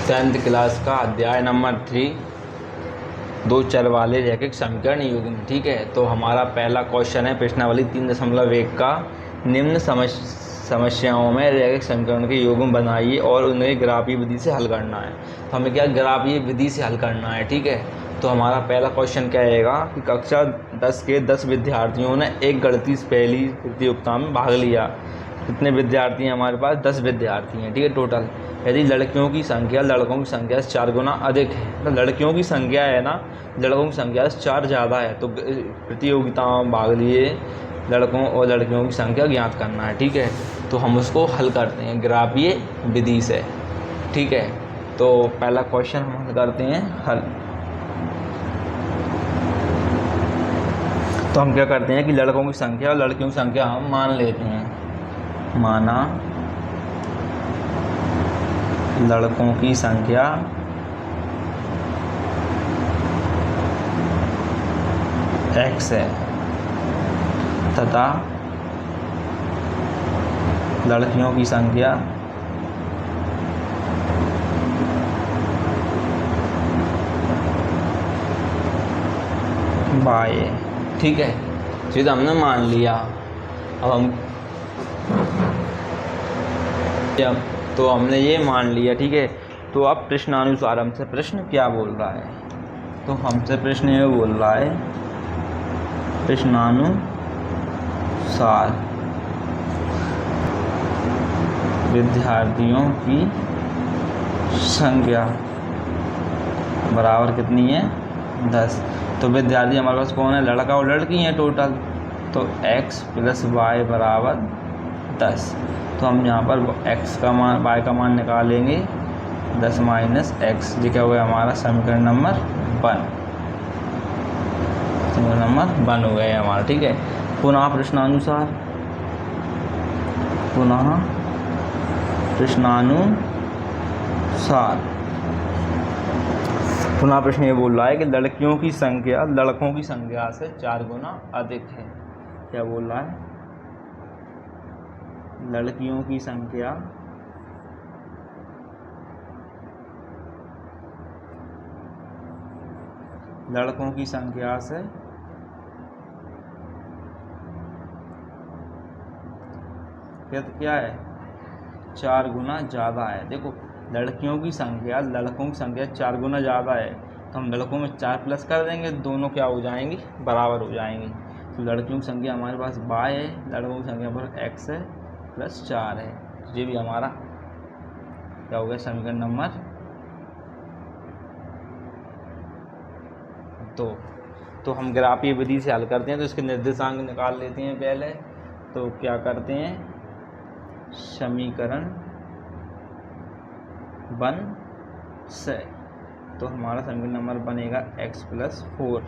10th class का अध्याय number 3 दो चर वाले रैखिक समीकरण युग्म। ठीक है, तो हमारा पहला क्वेश्चन है प्रश्नावली 3.1 का निम्न समस्याओं में रैखिक समीकरण के युग्म बनाइए और उन्हें ग्राफीय विधि से हल करना है। तो हमें क्या ग्राफीय विधि से हल करना है। ठीक है, तो हमारा पहला क्वेश्चन क्या रहेगा कि कक्षा 10 के 10 विद्यार्थियों ने एक गणितीय पहली प्रतियोगिता में भाग लिया। कितने विद्यार्थी हैं हमारे पास? 10 विद्यार्थी हैं। ठीक है, टोटल। यदि लड़कियों की संख्या लड़कों की संख्या से 4 गुना अधिक है, तो लड़कियों की संख्या है ना लड़कों की संख्या से 4 ज़्यादा है, तो प्रतियोगिता में भाग लिए लड़कों और लड़कियों की संख्या ज्ञात करना है। ठीक है, तो हम उसको हल करते हैं ग्राफीय विधि से। ठीक है, तो पहला क्वेश्चन हम हल करते हैं हल। तो हम क्या करते हैं कि लड़कों की संख्या और लड़कियों की संख्या हम मान लेते हैं। माना लड़कों की संख्या x है तथा लड़कियों की संख्या y है। ठीक है, चीज़ हमने मान लिया। अब हम तो हमने ये मान लिया। ठीक है, तो अब प्रश्नानुसार हमसे प्रश्न क्या बोल रहा है? तो हमसे प्रश्न ये बोल रहा है प्रश्नानुसार विद्यार्थियों की संख्या बराबर कितनी है? 10। तो विद्यार्थी हमारे पास कौन है? लड़का और लड़की हैं टोटल। तो x + y बराबर 10। तो हम यहाँ पर x का मान y का मान निकालेंगे 10 - x। ये क्या हो गया हमारा? समीकरण नंबर 1। समीकरण नंबर 1 हो गया हमारा। ठीक है, पुनः प्रश्नानुसार पुनः प्रश्न ये बोल रहा है कि लड़कियों की संख्या लड़कों की संख्या से 4 गुना अधिक है। क्या बोल रहा है? लड़कियों की संख्या लड़कों की संख्या से क्या है? 4 गुना ज़्यादा है। देखो, लड़कियों की संख्या लड़कों की संख्या 4 गुना ज़्यादा है, तो हम लड़कों में 4 प्लस कर देंगे, दोनों क्या हो जाएंगी? बराबर हो जाएंगी। तो लड़कियों की संख्या हमारे पास y है, लड़कों की संख्या पर x है प्लस 4 है। तो ये भी हमारा क्या हो गया? समीकरण नंबर 2। तो हम ग्राफीय विधि से हल करते हैं, तो इसके निर्देशांक निकाल लेते हैं पहले। तो क्या करते हैं? समीकरण 1 से तो हमारा समीकरण नंबर बनेगा x + 4।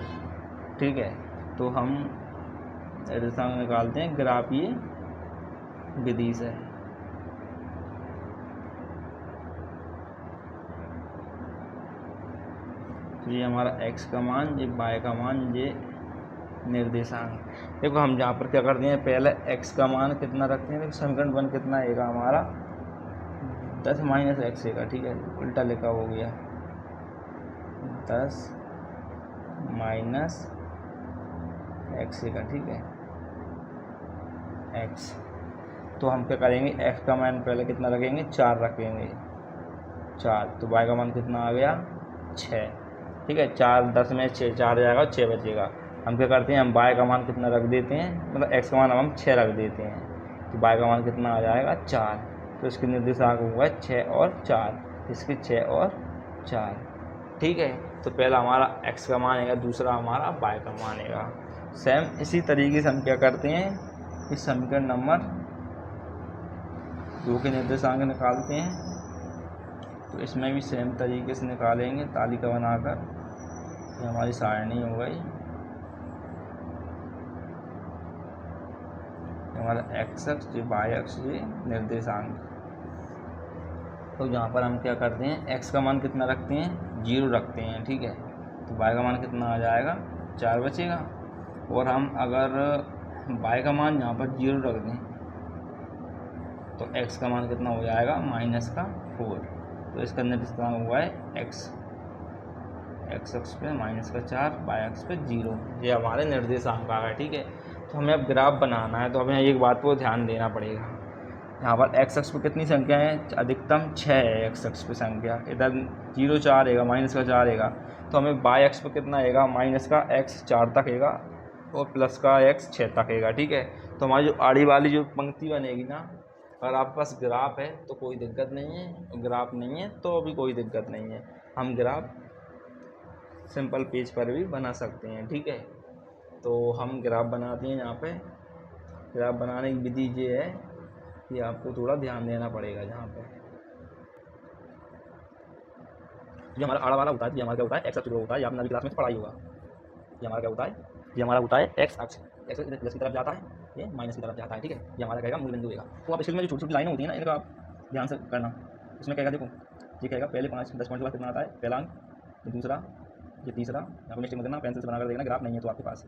ठीक है, तो हम निर्देशांक निकालते हैं ग्राफीय विधि से। तो ये हमारा x का मान, ये y का मान, ये निर्देशांक। देखो, हम जहाँ पर क्या करते हैं, पहले x का मान कितना रखते हैं? देखो, समीकरण 1 कितना आएगा हमारा? 10 - x का। ठीक है, उल्टा लिखा हो गया 10 - x का। ठीक है, x। तो हम क्या करेंगे? x का मान पहले कितना रखेंगे? 4 रखेंगे, 4। तो y का मान कितना आ गया? 6। ठीक है, 4 10 में 6 4 जाएगा, 6 बचेगा। हम क्या करते हैं? हम y का मान कितना रख देते हैं, मतलब x का मान हम 6 रख देते हैं, तो y का मान कितना आ जाएगा? 4। तो इसके निर्देशांक होगा 6 और 4, इसके 6 और 4। ठीक है, तो पहला हमारा x का मान आएगा, दूसरा हमारा y का मान आएगा। सेम इसी तरीके से हम क्या करते हैं? इस समीकरण नंबर 2 के निर्देशांक निकालते हैं। तो इसमें भी सेम तरीके से निकालेंगे तालिका बनाकर। ये हमारी सारणी हो गई। हमारा x अक्ष, ये y अक्ष, ये निर्देशांक। तो यहाँ पर हम क्या करते हैं? x का मान कितना रखते हैं? 0 रखते हैं। ठीक है, तो y का मान कितना आ जाएगा? 4 बचेगा। और हम अगर y का मान यहाँ पर 0 रख दें तो x का मान कितना हो जाएगा? -4। तो इसका निर्देशांक हुआ है एक्स अक्ष पे -4 y अक्ष पे 0। ये हमारे निर्देशांक आ गए। ठीक है, तो हमें अब ग्राफ बनाना है, तो हमें एक बात को ध्यान देना पड़ेगा। यहाँ पर एक्स अक्ष पे कितनी संख्या है, अधिकतम 6 है एक्स अक्ष पे संख्या, इधर 0 4 आएगा, -4 आएगा, तो हमें y अक्ष पे कितना आएगा, -x 4 तक आएगा और +x 6 तक आएगा। ठीक है, तो हमारी जो आड़ी वाली जो पंक्ति बनेगी ना, अगर आपके पास ग्राफ है तो कोई दिक्कत नहीं है, ग्राफ नहीं है तो भी कोई दिक्कत नहीं है, हम ग्राफ सिंपल पेज पर भी बना सकते हैं। ठीक है, तो हम ग्राफ बनाते हैं। यहाँ पे ग्राफ बनाने की विधि ये है कि आपको थोड़ा ध्यान देना पड़ेगा। जहाँ पे जो हमारा आड़ा वाला होता है, ये हमारा क्या होता है, एक्स अक्ष होता है, ये आपने अभी क्लास में पढ़ाई होगा। ये हमारा क्या होता है, ये हमारा होता है एक्स अक्ष, एक्स प्लस की तरफ जाता है, ये माइनस की तरफ जाता है। ठीक है, ये हमारा कहेगा मूल बिंदु देगा। तो आप इसमें जो छोटी छोटी लाइनें होती है ना, इनका आप ध्यान से करना। इसमें कहेगा, देखो ये कहेगा पहले 5-10 पॉइंट के बाद कितना आता है, पहला अंक, ये दूसरा, ये तीसरा, यहाँ पर मिस्टेक मत करना, पेंसिल से बनाकर देखना, ग्राफ नहीं है तो आपके पास।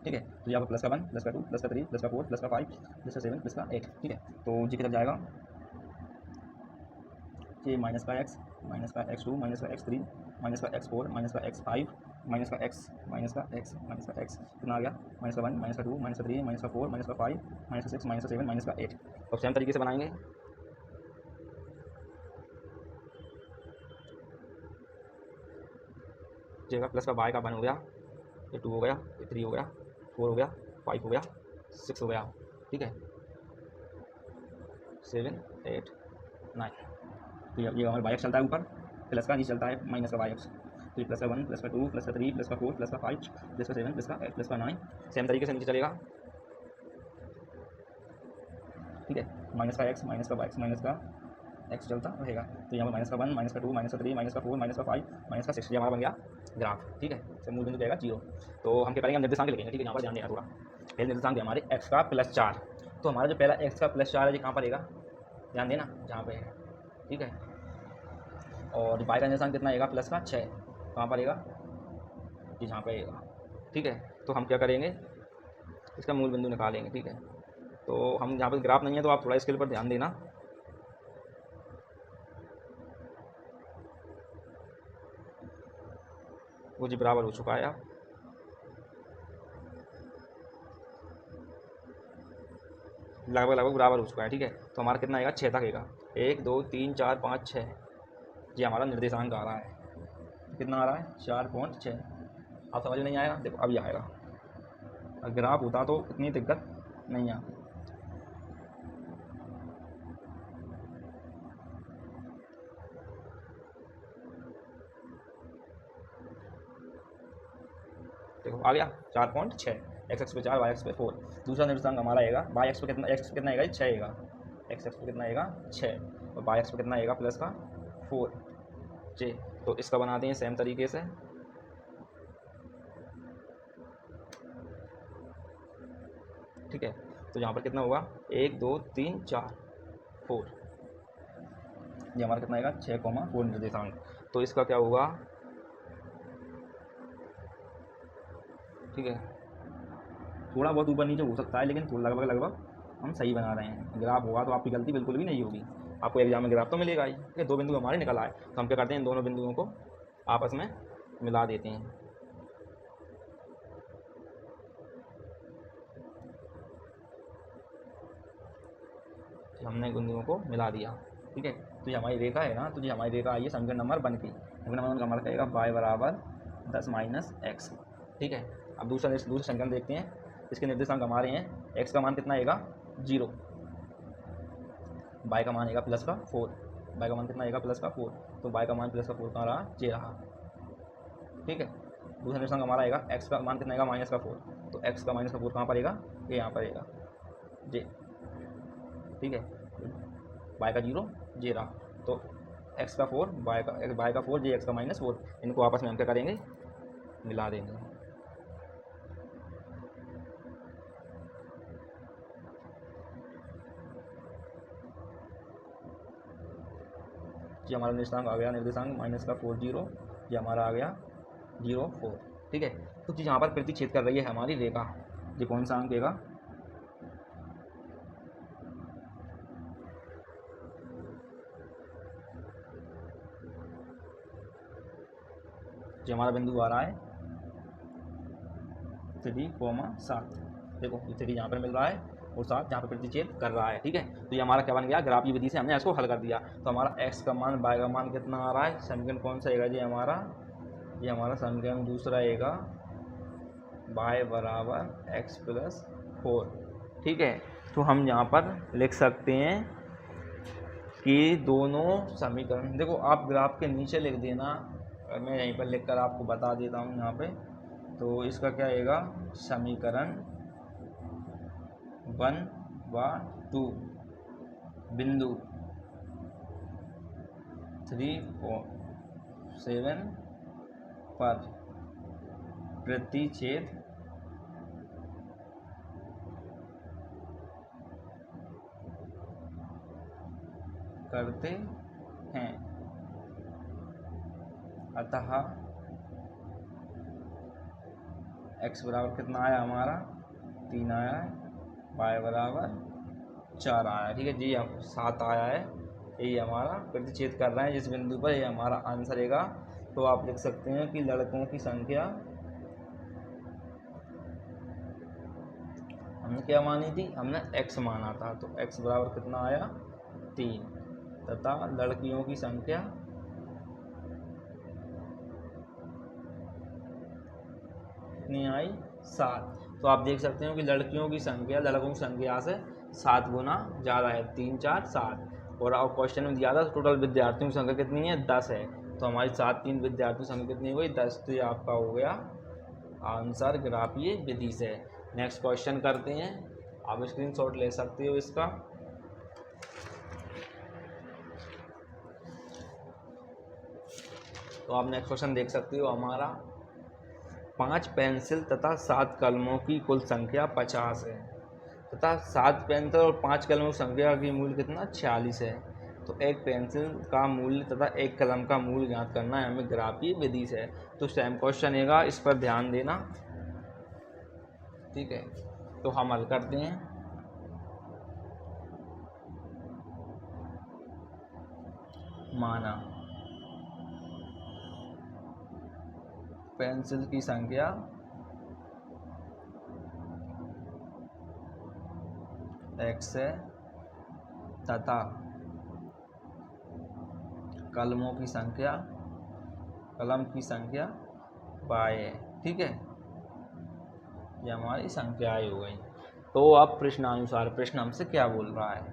ठीक है, तो यहाँ पर +1, +2, +3, +4, +5, +7, +8। ठीक है, तो जी की तरफ जाएगा ये -x, -x2, -x3, -x4, -x5, -x कितना आ गया, -1, -2, -3, -4, -5, -6, -7, -8। अब सेम तरीके से बनाएंगे। जगह प्लस का y का 1 हो गया, ये 2 हो गया, ये 3 हो गया, 4 हो गया, 5 हो गया, 6 हो गया। ठीक है, 7, 8, 9। तो ये हमारा y अक्ष चलता है ऊपर, प्लस का नीचे चलता है माइनस का y अक्ष। तो ये +1, +2, +3, +4, +5, +7, +9 सेम तरीके से नीचे चलेगा। ठीक है, माइनस का x, माइनस का y, माइनस का x चलता रहेगा। तो यहाँ पर -1, -2, -3, -4, -5, -6 ये हमारा बन गया ग्राफ। ठीक है, तो मूल बिंदु देगा 0। तो हम क्या करेंगे, हम निर्देशांक लिखेंगे। ठीक है, यहाँ पर ध्यान देना थोड़ा। पहले निर्देशांक है हमारे x का +4, तो हमारा जो पहला x का +4 है, ये कहाँ पर आएगा, ध्यान देना, जहाँ पे है। ठीक है, और y का निर्देशांक कितना आएगा, +6, कहाँ पर आएगा, जी जहाँ पे आएगा। ठीक है, तो हम क्या करेंगे, इसका मूल बिंदु निकालेंगे। ठीक है, तो हम यहाँ पर ग्राफ नहीं है तो आप थोड़ा इसके ऊपर ध्यान देना। वो जी बराबर हो चुका है, लगभग बराबर हो चुका है। ठीक है, तो हमारा कितना आएगा, 6 तक आएगा, 1 2 3 4 5 6, ये हमारा निर्देशांक आ रहा है। कितना आ रहा है, 4.6। आप समझ में नहीं आएगा, देखो अभी आएगा। अगर ग्राफ होता तो इतनी दिक्कत नहीं आती। देखो आ गया 4.6, एक्स एक्स पे 4, वाई एक्स पे 4। दूसरा निर्देशांक हमारा आएगा, वाई एक्स पे कितना, एक्स कितना आएगा, 6 आएगा, एक्स एक्स पे कितना आएगा 6, और वाई एक्स पे कितना आएगा, प्लस का 4 जी। तो इसका बनाते हैं सेम तरीके से। ठीक है, तो यहाँ पर कितना होगा, 1 2 3 4 4, ये हमारा कितना आएगा, 6,4 निर्देशांक। तो इसका क्या होगा, ठीक है, थोड़ा बहुत ऊपर नीचे हो सकता है, लेकिन लगभग हम सही बना रहे हैं। ग्राफ होगा तो आपकी गलती बिल्कुल भी नहीं होगी, आपको एग्जाम में ग्राफ तो मिलेगा ही। ठीक है, 2 बिंदु हमारे निकल आए, तो हम क्या करते हैं, इन दोनों बिंदुओं को आपस में मिला देते हैं। हमने बिंदुओं को मिला दिया। ठीक है, तो ये हमारी रेखा है ना, तो ये हमारी रेखा आई है समीकरण नंबर 1 की। समीकरण नंबर 1 हमारा कहेगा y बराबर 10 - x। ठीक है, अब दूसरा समीकरण देखते हैं। इसके निर्देशांक हमारे हैं, x का मान कितना आएगा, 0, y का मान आएगा +4, y का मान कितना आएगा, +4, तो y का मान +4 कहाँ रहा, ये रहा। ठीक है, दूसरा निर्देशांक हमारा आएगा, x का मान कितना आएगा, -4, तो x का -4 कहाँ पर आएगा, ये यहाँ पर आएगा जी। ठीक है, y का 0 ये रहा, तो x का 4, y का 4, ये x का -4, इनको आपस में हम क्या करेंगे, मिला देंगे। ये हमारा निर्देशांक आ गया, निर्देशांक -4 0, ये हमारा आ गया 0 4। ठीक है, तो चीज़ यहाँ पर प्रतिच्छेद कर रही है हमारी रेखा, ये कौन सा अंक देगा, जो हमारा बिंदु आ रहा है 3,7। देखो ये 3 यहाँ पर मिल रहा है और 7 यहाँ पर प्रतिच्छेद कर रहा है, ठीक है। तो ये हमारा क्या बन गया, ग्राफीय विधि से हमने इसको हल कर दिया। तो हमारा x का मान y का मान कितना आ रहा है, समीकरण कौन सा आएगा, ये हमारा समीकरण दूसरा आएगा y बराबर x प्लस 4, ठीक है। तो हम यहाँ पर लिख सकते हैं कि दोनों समीकरण, देखो आप ग्राफ के नीचे लिख देना, मैं यहीं पर लिखकर आपको बता देता हूँ यहाँ पे। तो इसका क्या आएगा, समीकरण 1 व 2 बिंदु 3, 4, 7 पर प्रतिच्छेद करते हैं, अतः x बराबर कितना आया हमारा 3 आया है, y बराबर 4 आया है, ठीक है जी। 7 आया है, यही हमारा प्रतिच्छेद कर रहे हैं जिस बिंदु पर, ये हमारा आंसर रहेगा। तो आप लिख सकते हैं कि लड़कों की संख्या, हमने क्या मानी थी, हमने x माना था, तो x बराबर कितना आया 3, तथा लड़कियों की संख्या कितनी आई 7। तो आप देख सकते हो कि लड़कियों की संख्या लड़कों की संख्या से 7 गुना ज़्यादा है, 3, 4, 7। और आप क्वेश्चन में दिया था टोटल विद्यार्थियों की संख्या कितनी है, 10 है। तो हमारी 7, 3 विद्यार्थियों की संख्या कितनी हुई, 10। तो ये आपका हो गया आंसर ग्राफीय विधि से। नेक्स्ट क्वेश्चन करते हैं, आप स्क्रीनशॉट ले सकते हो इसका। तो आप नेक्स्ट क्वेश्चन देख सकते हो हमारा, 5 पेंसिल तथा 7 कलमों की कुल संख्या 50 है, तथा 7 पेंसिल और 5 कलमों की संख्या की मूल्य कितना 46 है। तो एक पेंसिल का मूल्य तथा एक कलम का मूल्य ज्ञात करना है हमें ग्राफीय विधि से। तो सेम क्वेश्चन रहेगा, इस पर ध्यान देना, ठीक है। तो हम हल करते हैं। माना पेंसिल की संख्या x है तथा कलम की संख्या y है, ठीक है। ये हमारी संख्याएं हो गई। तो अब प्रश्नानुसार, प्रश्न हमसे क्या बोल रहा है,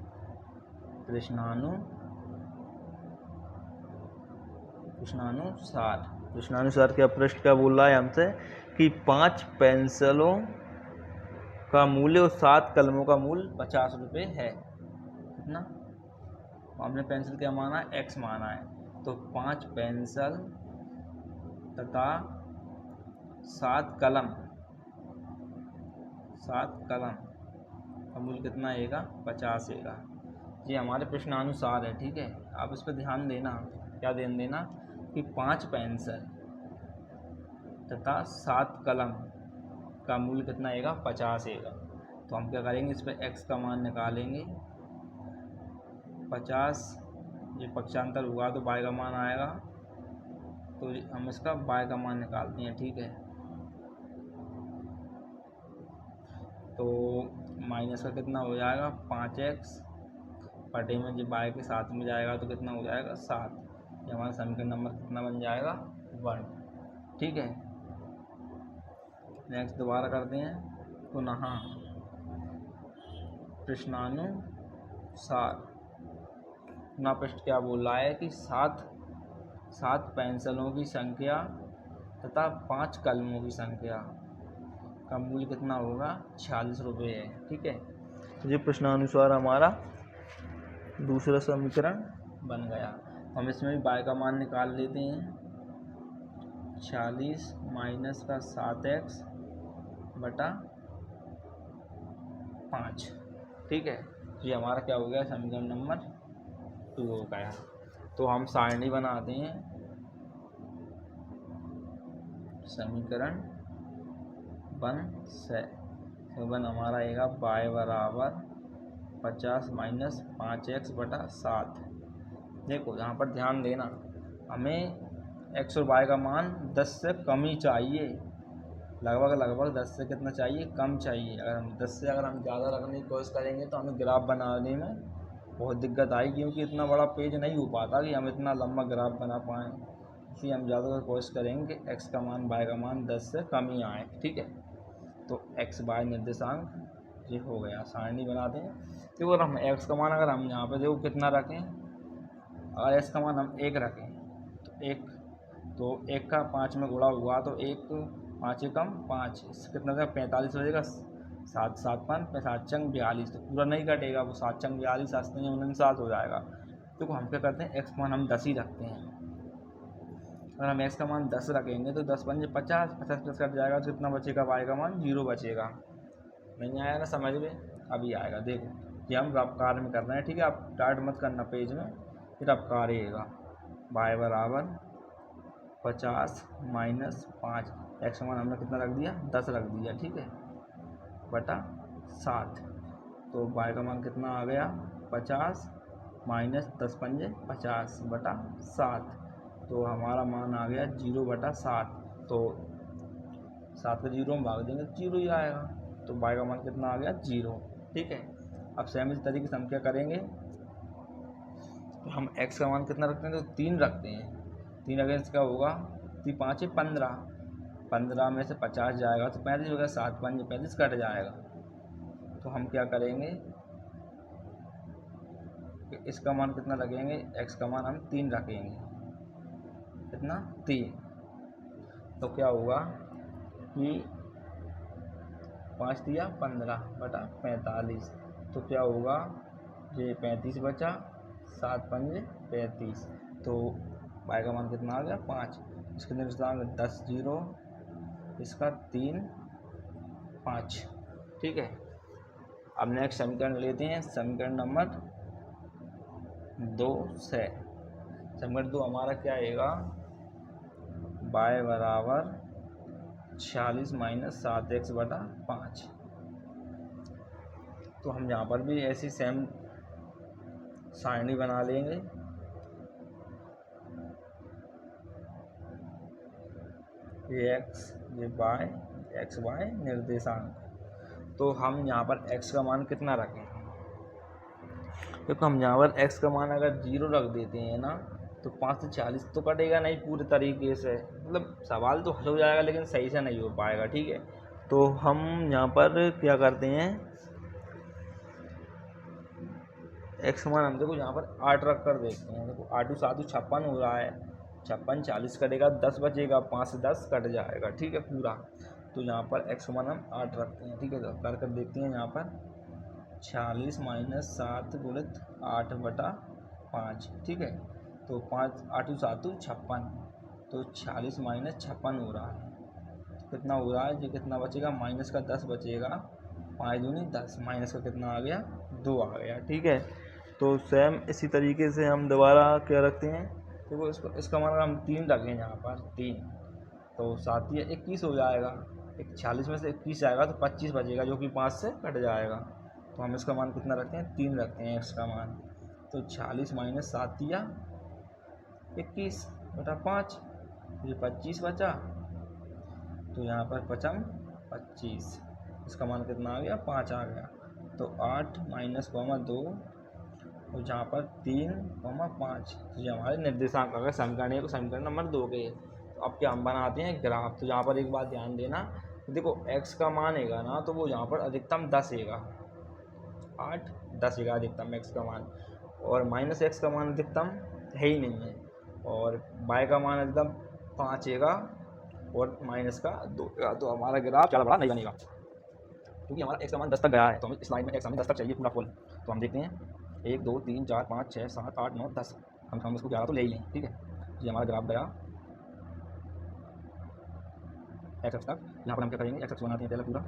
प्रश्नानुसार क्या प्रश्न क्या बोल रहा है हमसे कि 5 पेंसिलों का मूल्य और 7 कलमों का मूल्य 50 रुपये है। कितना, हमने पेंसिल क्या माना है, x माना है। तो 5 पेंसिल तथा 7 कलम का मूल्य कितना आएगा 50 आएगा। ये हमारे प्रश्नानुसार है, ठीक है। आप इस पर ध्यान देना, क्या ध्यान देना कि 5 पेंसिल तथा 7 कलम का मूल्य कितना आएगा 50 आएगा। तो हम क्या करेंगे, इस पर x का मान निकालेंगे, 50 ये पक्षांतर हुआ तो y का मान आएगा, तो हम इसका y का मान निकालते हैं, ठीक है। तो माइनस का कितना हो जाएगा 5x बटे में जब y के साथ में जाएगा तो कितना हो जाएगा 7। ये हमारा समीकरण नंबर कितना बन जाएगा 1, ठीक है। नेक्स्ट दोबारा करते हैं, पुनः प्रश्नानुसार। ना प्रश्न क्या बोल रहा है कि 7 पेंसिलों की संख्या तथा 5 कलमों की संख्या का मूल्य कितना होगा 46 रुपये है, ठीक है। तो ये प्रश्नानुसार हमारा दूसरा समीकरण बन गया। हम इसमें भी y का मान निकाल लेते हैं, 46 माइनस का 7x बटा 5, ठीक है। ये हमारा क्या हो गया, समीकरण नंबर 2 हो गया। तो हम सारणी बनाते हैं, समीकरण 1 से 7 हमारा आएगा y बराबर 50 माइनस 5x बटा 7। देखो यहाँ पर ध्यान देना, हमें एक्स और वाई का मान 10 से कम ही चाहिए, लगभग 10 से कितना चाहिए, कम चाहिए। अगर हम 10 से अगर हम ज़्यादा रखने की कोशिश करेंगे तो हमें ग्राफ बनाने में बहुत दिक्कत आएगी, क्योंकि इतना बड़ा पेज नहीं हो पाता कि हम इतना लंबा ग्राफ बना पाएँ। इसलिए हम ज़्यादातर कोशिश करेंगे कि एक्स का मान वाई का मान 10 से कम ही आए, ठीक है। तो एक्स वाई निर्देशांक ये हो गया, सारणी बनाते हैं। देखो अगर हम एक्स का मान अगर हम यहाँ पे देखो कितना रखें, अगर एक्स का मान हम 1 रखें तो 1 का 5 में गुणा हुआ तो 1 5 कम 5 कितना था 45 हो जाएगा, 7 7 5 7 चंग 42, तो पूरा नहीं कटेगा वो 7 चंग 42 8 49 हो जाएगा। तो हम क्या करते हैं, एक्स का मान हम 10 ही रखते हैं। अगर हम एक्स का मान 10 रखेंगे तो 10 पंजे 50 50 प्लस कट जाएगा तो कितना बचेगा, वाई का मान 0 बचेगा। नहीं आया ना समझ में, अभी आएगा। देखो ये हम अब कार्य में कर रहे हैं, ठीक है। आप टाइट मत करना पेज में, फिर आप कार्येगा वाई बराबर 50 माइनस 5, एक्स मान हमने कितना रख दिया 10 रख दिया, ठीक है, बटा 7। तो वाई का मान कितना आ गया 50 माइनस 10 पंजे 50 बटा 7, तो हमारा मान आ गया 0 बटा 7। तो 7 को 0 में भाग देंगे तो 0 ही आएगा, तो वाई का मान कितना आ गया 0, ठीक है। अब सेम इस तरीके से हम क्या करेंगे, तो हम x का मान कितना रखते हैं, तो 3 रखते हैं। 3 अगर इसका होगा 3 5 15, 15 में से 50 जाएगा तो 35 होगा, 7 5 35 कट जाएगा। तो हम क्या करेंगे कि इसका मान कितना रखेंगे, x का मान हम 3 रखेंगे, कितना 3। तो क्या होगा कि 5 दिया 15 बटा 45, तो क्या होगा ये 35 बचा, 7 पंजे 35, तो वाई का मान कितना आ गया 5। इसके निर्देशांक 10 0, इसका 3 5, ठीक है। अब नेक्स्ट समीकरण लेते हैं, समीकरण नंबर 2 से। समीकरण 2 हमारा क्या आएगा, वाई बराबर 46 माइनस 7x बटा 5। तो हम यहाँ पर भी ऐसी सेम सारणी बना लेंगे। ये x ये y, एक्स वाई निर्देशांक। तो हम यहाँ पर x का मान कितना रखें, क्योंकि हम यहाँ पर x का मान अगर 0 रख देते हैं ना तो 5 से 40 तो कटेगा नहीं पूरे तरीके से, मतलब सवाल तो हल हो जाएगा लेकिन सही से नहीं हो पाएगा, ठीक है। तो हम यहाँ पर क्या करते हैं, एक्स मान हम देखो यहाँ पर 8 रख कर देखते हैं। देखो 8 7 56 हो रहा है, 56 40 कटेगा 10 बचेगा, 5 से 10 कट जाएगा, ठीक है पूरा। तो यहाँ पर एक्स मान हम 8 रखते हैं, ठीक है। तो कर देखते हैं यहाँ पर 46 माइनस 7 गुणित 8 बटा 5, ठीक है। तो 5 8 7 56, तो 46 माइनस 56 हो रहा है, कितना हो रहा है ये, कितना बचेगा माइनस का 10 बचेगा, 5 दूनी 10, माइनस का कितना आ गया 2 आ गया, ठीक है। तो सेम इसी तरीके से हम दोबारा क्या रखते हैं, देखो इसका मान हम 3 रखें यहाँ पर 3, तो 7 या 21 हो जाएगा, 46 में से 21 आएगा तो 25 बचेगा जो कि 5 से कट जाएगा। तो हम इसका मान कितना रखते हैं 3 रखते हैं एक्स का मान, तो 46 माइनस 7 या 21 बटा 5, ये 25 बचा, तो यहाँ पर 5 25, इसका मान कितना आ गया 5 आ गया। तो 8 माइनस 2 और जहाँ पर 3 5, तो ये हमारे निर्देशांक अगर समीकरण है तो समीकरण नंबर 2 के। तो अब क्या हम बनाते हैं ग्राफ। तो यहाँ पर एक बात ध्यान देना, देखो x का मान हैगा ना तो वो यहाँ पर अधिकतम 10 हैगा, 8 10 हैगा अधिकतम x का मान, और माइनस x का मान अधिकतम है ही नहीं है, और y का मान अधिकतम 5 हैगा और माइनस का 2 हैगा। तो हमारा ग्राफ ज़्यादा बड़ा नहीं बनेगा, क्योंकि हमारा x का मान 10 तक गया है, तो हमें इस लाइन में x हमें 10 तक चाहिए पूरा फुल। तो हम देखते हैं 1 2 3 4 5 6 7 8 9 10, हम इसको 11 तो ले ही लें, ठीक है। ये हमारा ग्राफ गया x अक्ष तक। यहाँ पर हम क्या करेंगे, x अक्ष बनाते हैं पहले पूरा,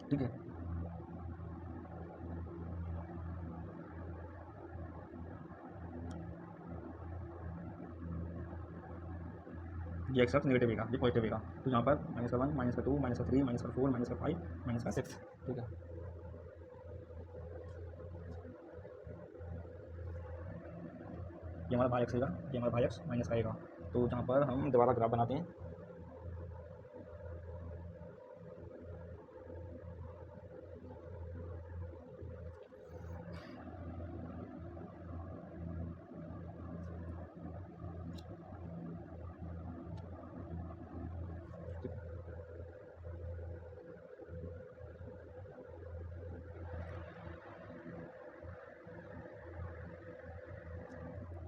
ठीक है। ये एक्स नेगेटिव आएगा, ये पॉजिटिव आएगा। तो यहाँ पर -1, -2, -3, -4, -5, -6, ठीक है। ये हमारा बाई एक्स आएगा, ये हमारा बाई एक्स माइनस का आएगा। तो जहाँ पर हम दोबारा ग्राफ बनाते हैं,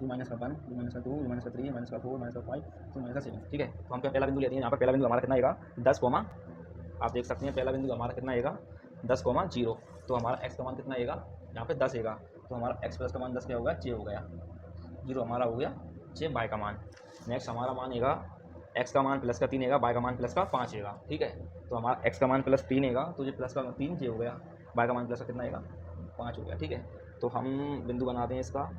-1, -2, -3, -4, -5, -7, ठीक है। तो हम पहला बिंदु लेते हैं। यहाँ पर पहला बिंदु हमारा कितना आएगा 10, आप देख सकते हैं पहला बिंदु हमारा कितना आएगा 10,0। तो हमारा x का मान कितना आएगा यहाँ पे 10 आएगा। तो हमारा x प्लस का मान 10 क्या होगा, j हो गया। 0 हमारा हो गया j y का मान। नेक्स्ट हमारा मान आएगा x का मान प्लस का 3 आएगा, y का मान प्लस का 5 आएगा, ठीक है। तो हमारा x का मान प्लस 3 आएगा, तो ये प्लस का 3 j हो गया, y का मान प्लस का कितना आएगा 5 हो गया, ठीक है। तो हम बिंदु बनाते हैं इसका।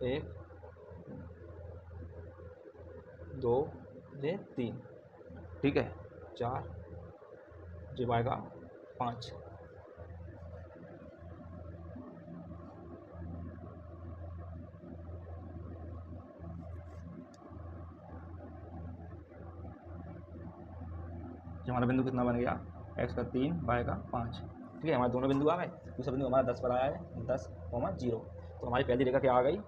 एक, 2, ये 3, ठीक है। 4 जो आएगा 5। हमारा बिंदु कितना बन गया x का 3 y का 5, ठीक है। हमारे दोनों बिंदु आ गए। दूसरा बिंदु हमारा 10 पर आया है, 10,0। तो हमारी पहली रेखा क्या आ गई,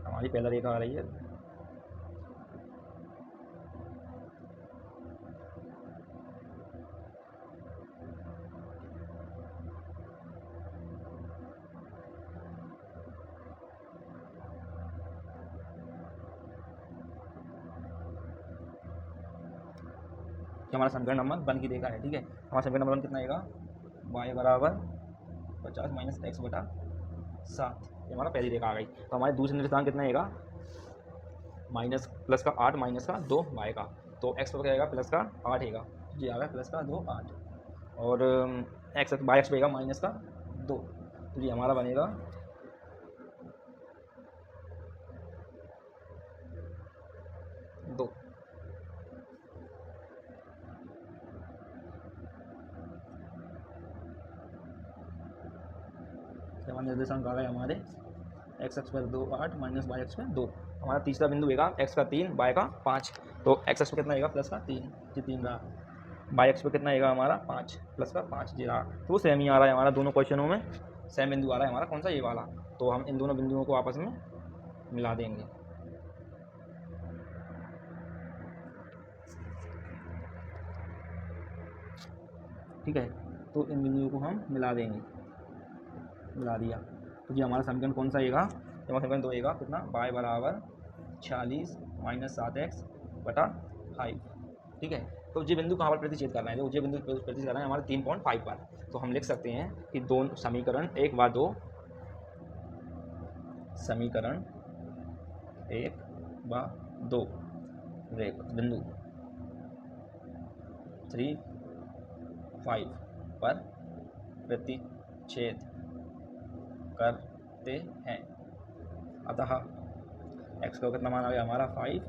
हमारी पहला रेखा आ रही है हमारा समीकरण नंबर 1 की रेखा है, ठीक है। हमारा समीकरण नंबर 1 कितना आएगा, y बराबर 50 - x/7। ये हमारा पहली रेखा आ गई। तो हमारे दूसरे निर्देशांक कितना आएगा माइनस प्लस का 8 माइनस का 2 y का। तो x पर क्या आएगा प्लस का 8 आएगा, जी आ गया प्लस का 2 8, और x बाई एक्स पे आएगा माइनस का 2। तो ये हमारा बनेगा दो। हमारे निर्देशांक आ गए हमारे x अक्ष पर 2 8 माइनस y अक्ष पर 2। हमारा तीसरा बिंदु आएगा x का 3 y का 5। तो x अक्ष पर कितना आएगा प्लस का 3, जी 3 रहा। y अक्ष पर कितना आएगा हमारा 5 प्लस का 5 जी रहा। तो वो सेम ही आ रहा है हमारा, दोनों क्वेश्चनों में सेम बिंदु आ रहा है हमारा, कौन सा ये वाला। तो हम इन दोनों बिंदुओं को आपस में मिला देंगे, ठीक है। तो इन बिंदुओं को हम मिला देंगे, मिला दिया। तो ये हमारा समीकरण कौन सा आएगा, हमारा समीकरण 2 आएगा कितना, y बराबर 46 - 7x/5, ठीक है। तो ये बिंदु कहाँ पर प्रतिच्छेद करना है, जो ये बिंदु प्रतिच्छेद करना है हमारे 3.5 पर। तो हम लिख सकते हैं कि दोनों समीकरण 1 व 2, समीकरण 1 व 2 बिंदु 3, 5 पर प्रतिच्छेद करते हैं। अतः x का कितना मान आ गया हमारा 5,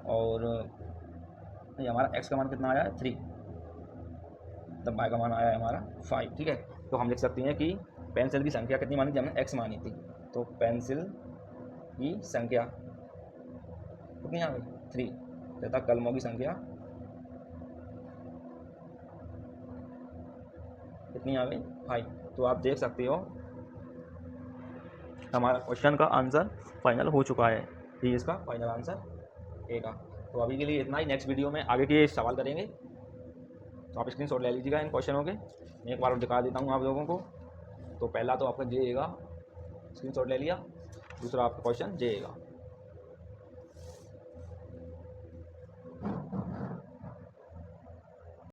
और नहीं हमारा x का मान कितना आया है 3, तब y का मान आया है हमारा 5, ठीक है। तो हम लिख सकते हैं कि पेंसिल की संख्या कितनी मानी थी हमने, x मानी थी। तो पेंसिल की संख्या कितनी आ गई 3, तथा कलमों की संख्या कितनी आ गई 5। तो आप देख सकते हो हमारा क्वेश्चन का आंसर फाइनल हो चुका है, ये इसका फाइनल आंसर ए का। तो अभी के लिए इतना ही, नेक्स्ट वीडियो में आगे के सवाल करेंगे। तो आप स्क्रीनशॉट ले लीजिएगा इन क्वेश्चनों के, मैं एक बार और दिखा देता हूँ आप लोगों को। तो पहला तो आपका जे आएगा, स्क्रीनशॉट ले लिया। दूसरा आपका क्वेश्चन जे आएगा।